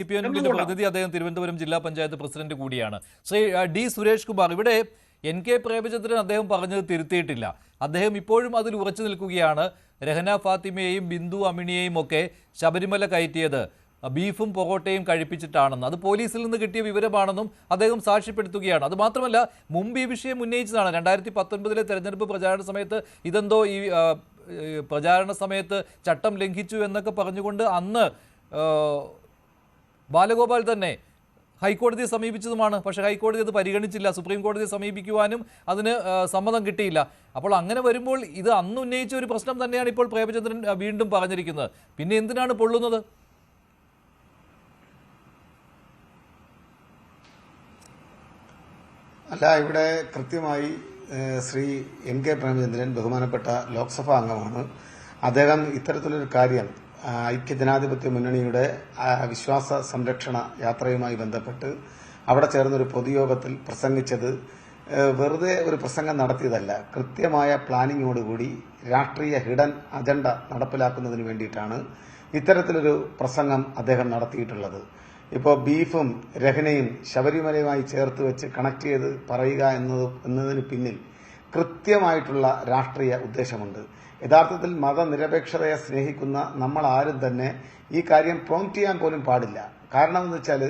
CPM-ന്റെ പ്രതിനിധി, അദ്ദേഹം തിരുവനന്തപുരം ജില്ലാ പഞ്ചായത്ത് പ്രസിഡന്റ് കൂടിയാണ്. ശ്രീ ഡി സുരേഷ് കുമാർ, ഇവിടെ NK പ്രേമചന്ദ്രൻ അദ്ദേഹം പറഞ്ഞത് തിരുത്തിയിട്ടില്ല. അദ്ദേഹം ഇപ്പോഴും അതിൽ ഉറച്ചു നിൽക്കുകയാണ്. രഹന ഫാത്തിമയെയും ബിന്ദു അമ്മിണിയെയും ഒക്കെ ശബരിമല കയറ്റിയത് ബീഫും പൊറോട്ടയും കഴിപ്പിച്ചിട്ടാണെന്ന്, അത് പോലീസിൽ നിന്ന് കിട്ടിയ വിവരമാണെന്നും അദ്ദേഹം സാക്ഷ്യപ്പെടുത്തുകയാണ്. അത് മാത്രമല്ല, മുമ്പ് ഈ വിഷയം ഉന്നയിച്ചതാണ്. 2019 തെരഞ്ഞെടുപ്പ് പ്രചാരണ സമയത്ത് ഇതെന്തോ ഈ പ്രചാരണ സമയത്ത് ചട്ടം ലംഘിച്ചു എന്നൊക്കെ പറഞ്ഞുകൊണ്ട് അന്ന് ബാലഗോപാൽ തന്നെ ഹൈക്കോടതിയെ സമീപിച്ചതുമാണ്. പക്ഷേ ഹൈക്കോടതി അത് പരിഗണിച്ചില്ല. സുപ്രീം കോടതിയെ സമീപിക്കുവാനും അതിന് സമ്മതം കിട്ടിയില്ല. അപ്പോൾ അങ്ങനെ വരുമ്പോൾ ഇത് അന്ന് ഉന്നയിച്ച ഒരു പ്രശ്നം തന്നെയാണ് ഇപ്പോൾ പ്രേമചന്ദ്രൻ വീണ്ടും പറഞ്ഞിരിക്കുന്നത്. പിന്നെ എന്തിനാണ് പൊള്ളുന്നത്? അല്ല, ഇവിടെ കൃത്യമായി ശ്രീ NK പ്രേമചന്ദ്രൻ ബഹുമാനപ്പെട്ട ലോക്സഭാ അംഗമാണ്. അദ്ദേഹം ഇത്തരത്തിലൊരു കാര്യം ഐക്യജനാധിപത്യ മുന്നണിയുടെ വിശ്വാസ സംരക്ഷണ യാത്രയുമായി ബന്ധപ്പെട്ട് അവിടെ ചേർന്നൊരു പൊതുയോഗത്തിൽ പ്രസംഗിച്ചത് വെറുതെ ഒരു പ്രസംഗം നടത്തിയതല്ല. കൃത്യമായ പ്ലാനിങ്ങോടുകൂടി രാഷ്ട്രീയ ഹിഡൻ അജണ്ട നടപ്പിലാക്കുന്നതിന് വേണ്ടിയിട്ടാണ് ഇത്തരത്തിലൊരു പ്രസംഗം അദ്ദേഹം നടത്തിയിട്ടുള്ളത്. ഇപ്പോൾ ബീഫും രഹനയും ശബരിമലയുമായി ചേർത്ത് വെച്ച് കണക്ട് ചെയ്ത് പറയുക എന്നതിന് പിന്നിൽ കൃത്യമായിട്ടുള്ള രാഷ്ട്രീയ ഉദ്ദേശമുണ്ട്. യഥാർത്ഥത്തിൽ മതനിരപേക്ഷതയെ സ്നേഹിക്കുന്ന നമ്മൾ ആരും തന്നെ ഈ കാര്യം പ്രോംപ്റ്റ് ചെയ്യാൻ പോലും പാടില്ല. കാരണം എന്ന് വെച്ചാൽ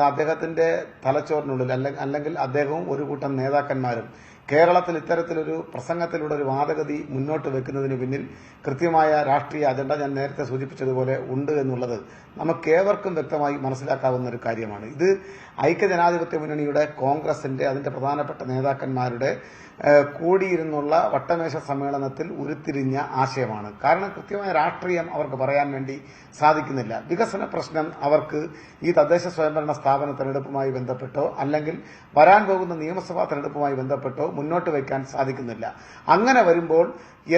അദ്ദേഹത്തിന്റെ തലച്ചോറിനുള്ളിൽ അല്ലെങ്കിൽ അദ്ദേഹവും ഒരു കൂട്ടം നേതാക്കന്മാരും കേരളത്തിൽ ഇത്തരത്തിലൊരു പ്രസംഗത്തിലൂടെ ഒരു വാദഗതി മുന്നോട്ട് വെക്കുന്നതിന് പിന്നിൽ കൃത്യമായ രാഷ്ട്രീയ അജണ്ട ഞാൻ നേരത്തെ സൂചിപ്പിച്ചതുപോലെ ഉണ്ട് എന്നുള്ളത് നമുക്കേവർക്കും വ്യക്തമായി മനസ്സിലാക്കാവുന്ന ഒരു കാര്യമാണ്. ഇത് ഐക്യജനാധിപത്യ മുന്നണിയുടെ കോൺഗ്രസിന്റെ അതിന്റെ പ്രധാനപ്പെട്ട നേതാക്കന്മാരുടെ കൂടിയിരുന്നുള്ള വട്ടമേശ സമ്മേളനത്തിൽ ഉരുത്തിരിഞ്ഞ ആശയമാണ്. കാരണം കൃത്യമായ രാഷ്ട്രീയം അവർക്ക് പറയാൻ വേണ്ടി സാധിക്കുന്നില്ല. വികസന പ്രശ്നം അവർക്ക് ഈ തദ്ദേശ സ്വയംഭരണ സ്ഥാപന തെരഞ്ഞെടുപ്പുമായി ബന്ധപ്പെട്ടോ അല്ലെങ്കിൽ വരാൻ പോകുന്ന നിയമസഭാ തെരഞ്ഞെടുപ്പുമായി ബന്ധപ്പെട്ടോ മുന്നോട്ട് വയ്ക്കാൻ സാധിക്കുന്നില്ല. അങ്ങനെ വരുമ്പോൾ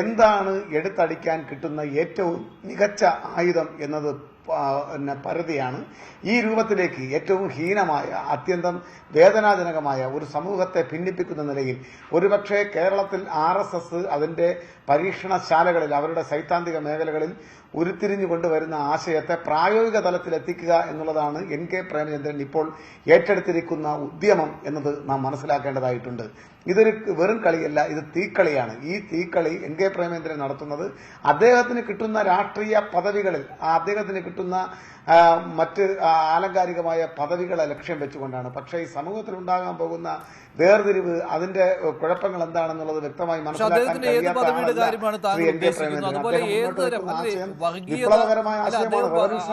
എന്താണ് എടുത്തടിക്കാൻ കിട്ടുന്ന ഏറ്റവും മികച്ച ആയുധം എന്നത് പരതിയാണ്. ഈ രൂപത്തിലേക്ക് ഏറ്റവും ഹീനമായ, അത്യന്തം വേദനാജനകമായ ഒരു സമൂഹത്തെ ഭിന്നിപ്പിക്കുന്ന നിലയിൽ ഒരുപക്ഷെ കേരളത്തിൽ RSS അതിന്റെ പരീക്ഷണശാലകളിൽ അവരുടെ സൈദ്ധാന്തിക മേഖലകളിൽ ഉരുത്തിരിഞ്ഞു കൊണ്ടുവരുന്ന ആശയത്തെ പ്രായോഗിക തലത്തിൽ എത്തിക്കുക എന്നുള്ളതാണ് NK പ്രേമചന്ദ്രൻ ഇപ്പോൾ ഏറ്റെടുത്തിരിക്കുന്ന ഉദ്യമം എന്നത് നാം മനസ്സിലാക്കേണ്ടതായിട്ടുണ്ട്. ഇതൊരു വെറും കളിയല്ല, ഇത് തീക്കളിയാണ്. ഈ തീക്കളി NK പ്രേമചന്ദ്രൻ നടത്തുന്നത് അദ്ദേഹത്തിന് കിട്ടുന്ന രാഷ്ട്രീയ പദവികളിൽ, അദ്ദേഹത്തിന് കിട്ടുന്ന മറ്റ് ആലങ്കാരികമായ പദവികളെ ലക്ഷ്യം വെച്ചുകൊണ്ടാണ്. പക്ഷേ ഈ സമൂഹത്തിൽ ഉണ്ടാകാൻ പോകുന്ന വേർതിരിവ്, അതിന്റെ കുഴപ്പങ്ങൾ എന്താണെന്നുള്ളത് വ്യക്തമായി മനസ്സിലാക്കാൻ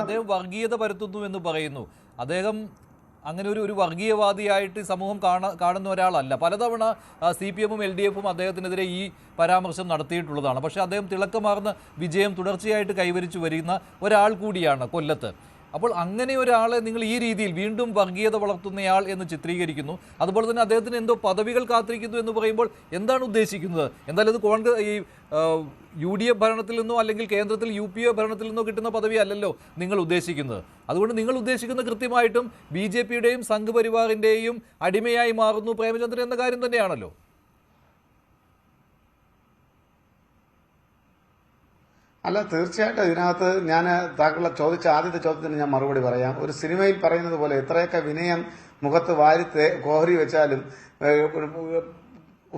അദ്ദേഹം വർഗീയത പരത്തുന്നു എന്ന് പറയുന്നു. അദ്ദേഹം അങ്ങനെ ഒരു വർഗീയവാദിയായിട്ട് സമൂഹം കാണുന്ന ഒരാളല്ല. പലതവണ CPM-ഉം LDF-ഉം അദ്ദേഹത്തിനെതിരെ ഈ പരാമർശം നടത്തിയിട്ടുള്ളതാണ്. പക്ഷേ അദ്ദേഹം തിളക്കമാർന്ന വിജയം തുടർച്ചയായിട്ട് കൈവരിച്ചു വരുന്ന ഒരാൾ കൂടിയാണ് കൊല്ലത്ത്. അപ്പോൾ അങ്ങനെ ഒരാളെ നിങ്ങൾ ഈ രീതിയിൽ വീണ്ടും വർഗീയത വളർത്തുന്നയാൾ എന്ന് ചിത്രീകരിക്കുന്നു. അതുപോലെ തന്നെ അദ്ദേഹത്തിന് എന്തോ പദവികൾ കാത്തിരിക്കുന്നു എന്ന് പറയുമ്പോൾ എന്താണ് ഉദ്ദേശിക്കുന്നത്? എന്തായാലും ഇത് കോൺഗ്രസ് ഈ UDF ഭരണത്തിൽ നിന്നോ അല്ലെങ്കിൽ കേന്ദ്രത്തിൽ UPA ഭരണത്തിൽ നിന്നോ കിട്ടുന്ന പദവി അല്ലല്ലോ നിങ്ങൾ ഉദ്ദേശിക്കുന്നത്. അതുകൊണ്ട് നിങ്ങൾ ഉദ്ദേശിക്കുന്ന കൃത്യമായിട്ടും BJP-യുടെയും സംഘ് പരിവാറിന്റെയും അടിമയായി മാറുന്നു പ്രേമചന്ദ്രൻ എന്ന കാര്യം തന്നെയാണല്ലോ. അല്ല, തീർച്ചയായിട്ടും ഇതിനകത്ത് ഞാൻ താങ്കളെ ചോദിച്ച ആദ്യത്തെ ചോദ്യത്തിന് ഞാൻ മറുപടി പറയാം. ഒരു സിനിമയിൽ പറയുന്നത് പോലെ എത്രയൊക്കെ വിനയം മുഖത്ത് കോഹരി വെച്ചാലും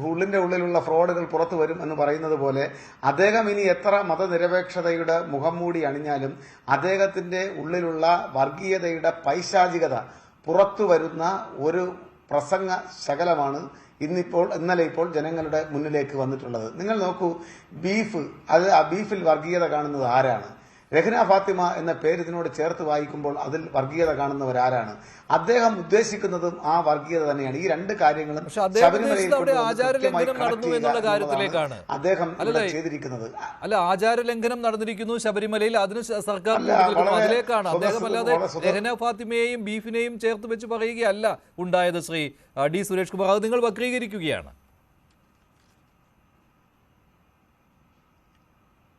ഉള്ളിന്റെ ഉള്ളിലുള്ള ഫ്രോഡുകൾ പുറത്തു വരും എന്ന് പറയുന്നത് പോലെ അദ്ദേഹം ഇനി എത്ര മതനിരപേക്ഷതയുടെ മുഖം മൂടി അണിഞ്ഞാലും അദ്ദേഹത്തിന്റെ ഉള്ളിലുള്ള വർഗീയതയുടെ പൈശാചികത പുറത്തു വരുന്ന ഒരു പ്രസംഗ ശകലമാണ് ഇന്നലെ ഇപ്പോൾ ജനങ്ങളുടെ മുന്നിലേക്ക് വന്നിട്ടുള്ളത്. നിങ്ങൾ നോക്കൂ, ആ ബീഫിൽ വർഗീയത കാണുന്നത് ആരാണ്? രഹന ഫാത്തിമ എന്ന പേര് ഇതിനോട് ചേർത്ത് വായിക്കുമ്പോൾ അതിൽ വർഗീയത കാണുന്നവരാരാണ്? അദ്ദേഹം ഉദ്ദേശിക്കുന്നതും ആ വർഗീയത തന്നെയാണ്. ഈ രണ്ട് കാര്യങ്ങളും ശബരിമലയിൽ അദ്ദേഹം ചെയ്തിരിക്കുന്നത്. അല്ല, ആചാരലംഘനം നടന്നിരിക്കുന്നു ശബരിമലയിൽ, അതിന് സർക്കാർ അതിലേക്കാണ്. അദ്ദേഹം അല്ലാതെ രഹന ഫാത്തിമയെയും ബീഫിനെയും ചേർത്ത് വെച്ച് പറയുകയല്ല ഉണ്ടായത്. ശ്രീ ഡി സുരേഷ് കുമാർ, അത് നിങ്ങൾ വക്രീകരിക്കുകയാണ്.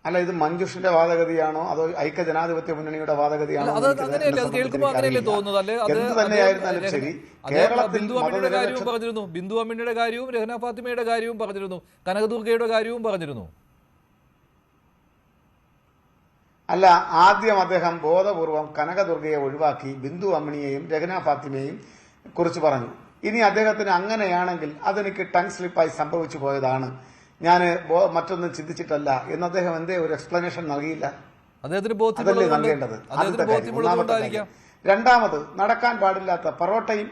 അല്ല, ഇത് മഞ്ജുഷിന്റെ വാദഗതിയാണോ അതോ ഐക്യജനാധിപത്യ മുന്നണിയുടെ വാദഗതിയാണോ? എന്ത് തന്നെയായിരുന്നാലും ശരി, കേരളത്തിൽ ബിന്ദു അമ്മിണിയുടെ കാര്യവും രഹന ഫാത്തിമയുടെ കാര്യവും പറഞ്ഞിരുന്നു, കനകദുർഗയുടെ കാര്യവും പറഞ്ഞിരുന്നു. അല്ല, ആദ്യം അദ്ദേഹം ബോധപൂർവം കനകദുർഗയെ ഒഴിവാക്കി ബിന്ദു അമ്മിണിയെയും രഹ്ന ഫാത്തിമയെയും കുറിച്ച് പറഞ്ഞു. ഇനി അദ്ദേഹത്തിന് അങ്ങനെയാണെങ്കിൽ അതെനിക്ക് ടങ് സ്ലിപ്പായി സംഭവിച്ചു പോയതാണ്, ഞാൻ മറ്റൊന്നും ചിന്തിച്ചിട്ടല്ല എന്ന് അദ്ദേഹം എന്തേ ഒരു എക്സ്പ്ലനേഷൻ നൽകിയില്ല? അതല്ലേ നൽകേണ്ടത്? ഒന്നാമത്തെ കാര്യം. രണ്ടാമത്, നടക്കാൻ പാടില്ലാത്ത പൊറോട്ടയും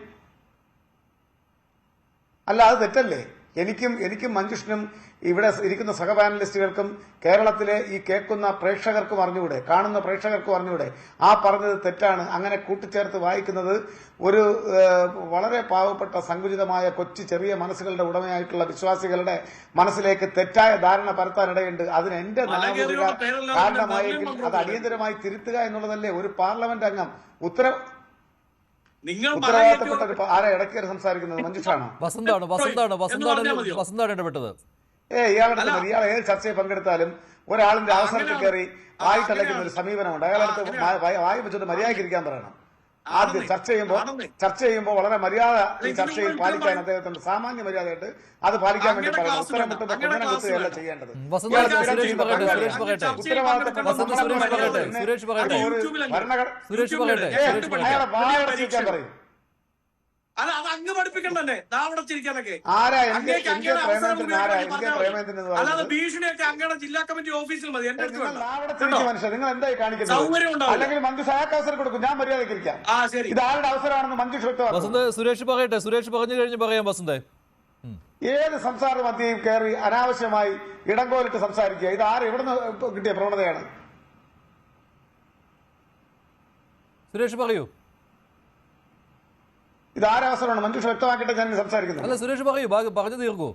അല്ല, അത് തെറ്റല്ലേ? എനിക്കും മഞ്ജുഷിനും ഇവിടെ ഇരിക്കുന്ന സഹപാനലിസ്റ്റുകൾക്കും കേരളത്തിലെ ഈ കേൾക്കുന്ന പ്രേക്ഷകർക്കും അറിഞ്ഞുകൂടെ, കാണുന്ന പ്രേക്ഷകർക്കും അറിഞ്ഞുകൂടെ ആ പറഞ്ഞത് തെറ്റാണ്? അങ്ങനെ കൂട്ടിച്ചേർത്ത് വായിക്കുന്നത് ഒരു വളരെ പാവപ്പെട്ട സങ്കുചിതമായ കൊച്ചു ചെറിയ മനസ്സുകളുടെ ഉടമയായിട്ടുള്ള വിശ്വാസികളുടെ മനസ്സിലേക്ക് തെറ്റായ ധാരണ പരത്താനിടയുണ്ട്. അതിന് എന്റെ കാരണമായെങ്കിൽ അത് അടിയന്തരമായി തിരുത്തുക എന്നുള്ളതല്ലേ ഒരു പാർലമെന്റ് അംഗം ഉത്തരവാദിത്തപ്പെട്ട ആരാ ഇടയ്ക്ക് സംസാരിക്കുന്നത്? മഞ്ജുഷാണോ? വസന്താണ് ഇടപെട്ടത്. ഇയാളുടെ ഇയാൾ ഏത് ചർച്ചയിൽ പങ്കെടുത്താലും ഒരാളിന്റെ അവസരത്തിൽ കയറി വായിട്ടലയ്ക്കുന്ന ഒരു സമീപനമുണ്ട്. അയാളടുത്ത് വായി വെച്ചിട്ട് മര്യാദയ്ക്ക് ഇരിക്കാൻ പറയണം. ആദ്യം ചർച്ച ചെയ്യുമ്പോൾ വളരെ മര്യാദ ഈ ചർച്ചയിൽ പാലിക്കാൻ അദ്ദേഹത്തിന്റെ സാമാന്യ മര്യാദയായിട്ട് അത് പാലിക്കാൻ വേണ്ടി പറയണം. ഉത്തരം കിട്ടുമ്പോൾ കുഞ്ഞനം കുത്തുകയല്ല ചെയ്യേണ്ടത്. അയാളെ വായടച്ചിരിക്കാൻ പറയും. അത് അങ്ങ് പഠിപ്പിക്കണ്ടേ നാവടച്ചിരിക്കാനൊക്കെ? അല്ലാതെ ഭീഷണിയൊക്കെ അങ്ങയുടെ ജില്ലാ കമ്മിറ്റി ഓഫീസിൽ മതി. എന്റെ അടുത്ത് നിങ്ങൾ എന്തായി കാണിക്കുന്നത്? അല്ലെങ്കിൽ മഞ്ജുഷ് അയാൾക്ക് അവസരം കൊടുക്കും, ഞാൻ മര്യാദയ്ക്ക് ഇരിക്കാം. ഇത് ആരുടെ അവസരമാണെന്ന് മഞ്ജുഷ് വ്യക്തമാക്കും. സുരേഷ് പറയട്ടെ, സുരേഷ് പറഞ്ഞു കഴിഞ്ഞ് പറയാം. വസന്തേ, ഏത് സംസാര മധ്യയും കയറി അനാവശ്യമായി ഇടങ്കോലിട്ട് സംസാരിക്കുക, ഇത് ആര് എവിടുന്ന് കിട്ടിയ പ്രവണതയാണ്? സുരേഷ് പറയൂ. ഇത് ആരവസരമാണ്? മഞ്ജുഷ് വ്യക്തമാക്കിയിട്ട് ഞാൻ സംസാരിക്കുന്നത്. അല്ല, സുരേഷ് പറയൂ, പറഞ്ഞു തീർക്കൂ.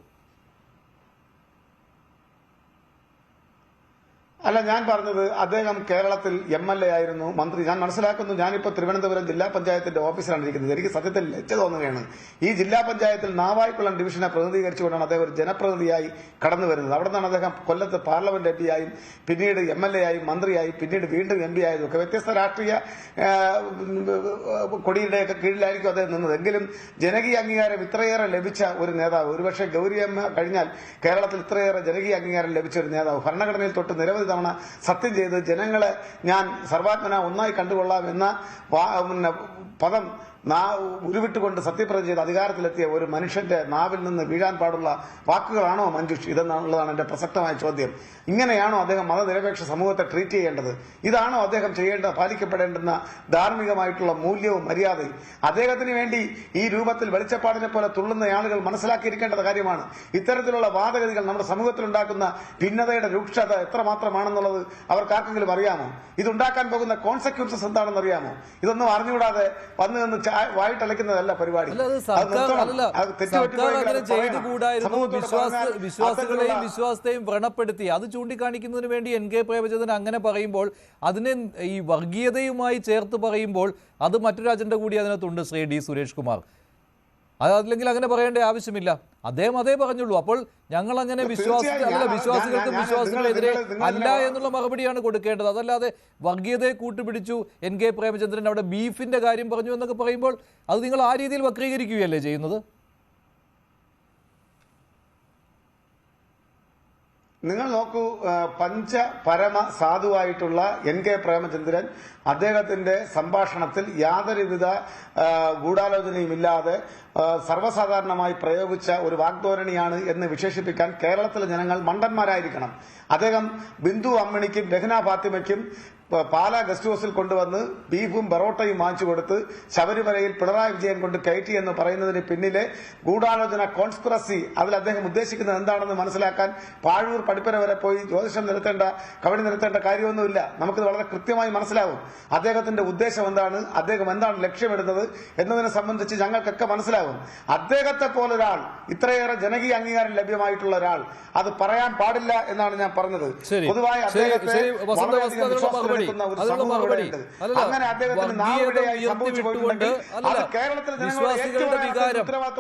അല്ല, ഞാൻ പറഞ്ഞത് അദ്ദേഹം കേരളത്തിൽ MLA ആയിരുന്നു, മന്ത്രി. ഞാൻ മനസ്സിലാക്കുന്നു, ഞാനിപ്പോൾ തിരുവനന്തപുരം ജില്ലാ പഞ്ചായത്തിന്റെ ഓഫീസിലാണ് ഇരിക്കുന്നത്. എനിക്ക് സത്യത്തിൽ ലജ്ജ തോന്നുകയാണ്. ഈ ജില്ലാ പഞ്ചായത്തിൽ നാവായിക്കുളം ഡിവിഷനെ പ്രതിനിധീകരിച്ചുകൊണ്ടാണ് അദ്ദേഹം ഒരു ജനപ്രതിനിധിയായി കടന്നു വരുന്നത്. അവിടെ നിന്നാണ് അദ്ദേഹം കൊല്ലത്ത് പാർലമെന്റ് MP ആയും പിന്നീട് MLA ആയും മന്ത്രിയായും പിന്നീട് വീണ്ടും MP ആയതൊക്കെ. വ്യത്യസ്ത രാഷ്ട്രീയ കൊടിയുടെയൊക്കെ കീഴിലായിരിക്കും അദ്ദേഹം നിന്നത്. എങ്കിലും ജനകീയ അംഗീകാരം ഇത്രയേറെ ലഭിച്ച ഒരു നേതാവ്, ഒരുപക്ഷെ ഗൗരിയമ്മ കഴിഞ്ഞാൽ കേരളത്തിൽ ഇത്രയേറെ ജനകീയ അംഗീകാരം ലഭിച്ച ഒരു നേതാവ്, ഭരണഘടനയിൽ തൊട്ട് നിരവധി തവണ സത്യം ചെയ്ത് ജനങ്ങളെ ഞാൻ സർവാത്മന ഒന്നായി കണ്ടുകൊള്ളാം എന്ന പദം ഉരുവിട്ടുകൊണ്ട് സത്യപ്രതിജ്ഞ ചെയ്ത് അധികാരത്തിലെത്തിയ ഒരു മനുഷ്യന്റെ നാവിൽ നിന്ന് വീഴാൻ പാടുള്ള വാക്കുകളാണോ മഞ്ജുഷ് ഇതെന്നുള്ളതാണ് എന്റെ പ്രസക്തമായ ചോദ്യം. ഇങ്ങനെയാണോ അദ്ദേഹം മതനിരപേക്ഷ സമൂഹത്തെ ട്രീറ്റ് ചെയ്യേണ്ടത്? ഇതാണോ അദ്ദേഹം പാലിക്കപ്പെടേണ്ടുന്ന ധാർമ്മികമായിട്ടുള്ള മൂല്യവും മര്യാദയും? അദ്ദേഹത്തിന് വേണ്ടി ഈ രൂപത്തിൽ വെളിച്ചപ്പാടിനെ പോലെ തുള്ളുന്ന ആളുകൾ മനസ്സിലാക്കിയിരിക്കേണ്ട കാര്യമാണ്. ഇത്തരത്തിലുള്ള വാദഗതികൾ നമ്മുടെ സമൂഹത്തിലുണ്ടാക്കുന്ന ഭിന്നതയുടെ രൂക്ഷത എത്രമാത്രമാണെന്നുള്ളത് അവർക്കാർക്കെങ്കിലും അറിയാമോ? ഇതുണ്ടാക്കാൻ പോകുന്ന കോൺസിക്വൻസസ് എന്താണെന്ന് അറിയാമോ? ഇതൊന്നും അറിഞ്ഞുകൂടാതെ വന്നു നിന്ന് വായിട്ടലക്കുന്നതല്ല പരിപാടി. വിശ്വാസികളെയും വിശ്വാസത്തെയും വ്രണപ്പെടുത്തി അത് ചൂണ്ടിക്കാണിക്കുന്നതിന് വേണ്ടി NK പ്രേമചന്ദ്രൻ അങ്ങനെ പറയുമ്പോൾ അതിനെ ഈ വർഗീയതയുമായി ചേർത്ത് പറയുമ്പോൾ അത് മറ്റൊരു അജണ്ട കൂടി അതിനകത്തുണ്ട്. ശ്രീ D സുരേഷ് കുമാർ, അതല്ലെങ്കിൽ അങ്ങനെ പറയേണ്ട ആവശ്യമില്ല. അദ്ദേഹം അതേ പറഞ്ഞുള്ളൂ. അപ്പോൾ ഞങ്ങൾ അങ്ങനെ വിശ്വാസികൾക്കും വിശ്വാസികളെതിരെ അല്ല എന്നുള്ള മറുപടിയാണ് കൊടുക്കേണ്ടത്. അതല്ലാതെ വർഗീയതയെ കൂട്ടുപിടിച്ചു NK പ്രേമചന്ദ്രൻ അവിടെ ബീഫിന്റെ കാര്യം പറഞ്ഞു എന്നൊക്കെ പറയുമ്പോൾ അത് നിങ്ങൾ ആ രീതിയിൽ വക്രീകരിക്കുകയല്ലേ ചെയ്യുന്നത്? നിങ്ങൾ നോക്കൂ, പരമ സാധുവായിട്ടുള്ള NK പ്രേമചന്ദ്രൻ അദ്ദേഹത്തിന്റെ സംഭാഷണത്തിൽ യാതൊരുവിധ ഗൂഢാലോചനയുമില്ലാതെ സർവ്വസാധാരണമായി പ്രയോഗിച്ച ഒരു വാഗ്ധോരണിയാണ് എന്ന് വിശേഷിപ്പിക്കാൻ കേരളത്തിലെ ജനങ്ങൾ മണ്ടന്മാരായിരിക്കണം. അദ്ദേഹം ബിന്ദു അമ്മിണിക്കും രഹ്ന ഫാത്തിമയ്ക്കും പാലാ ഗസ്റ്റ് ഹൌസിൽ കൊണ്ടുവന്ന് ബീഫും ബറോട്ടയും വാങ്ങിച്ചു കൊടുത്ത് ശബരിമലയിൽ പിണറായി വിജയൻ കൊണ്ട് കയറ്റി എന്ന് പറയുന്നതിന് പിന്നിലെ ഗൂഢാലോചന, കോൺസ്പിറസി, അതിൽ അദ്ദേഹം ഉദ്ദേശിക്കുന്നത് എന്താണെന്ന് മനസ്സിലാക്കാൻ പാഴൂർ പഠിപ്പര വരെ പോയി ജ്യോതിഷം കവടി നിർത്തേണ്ട കാര്യമൊന്നുമില്ല. നമുക്കിത് വളരെ കൃത്യമായി മനസ്സിലാവും. അദ്ദേഹത്തിന്റെ ഉദ്ദേശം എന്താണ്, അദ്ദേഹം എന്താണ് ലക്ഷ്യമിടുന്നത് എന്നതിനെ സംബന്ധിച്ച് ഞങ്ങൾക്കൊക്കെ മനസ്സിലാവും. അദ്ദേഹത്തെ പോലൊരാൾ, ഇത്രയേറെ ജനകീയ അംഗീകാരം ലഭ്യമായിട്ടുള്ള ഒരാൾ അത് പറയാൻ പാടില്ല എന്നാണ് ഞാൻ പറഞ്ഞത്. പൊതുവായി അദ്ദേഹത്തെ അങ്ങനെ അദ്ദേഹത്തിന് നാവിടെയായി സംഭവിച്ചു പോയിട്ടുണ്ടെങ്കിൽ അത് കേരളത്തിലെ ജനങ്ങളുടെ ഏറ്റവും ഉത്തരവാദിത്വം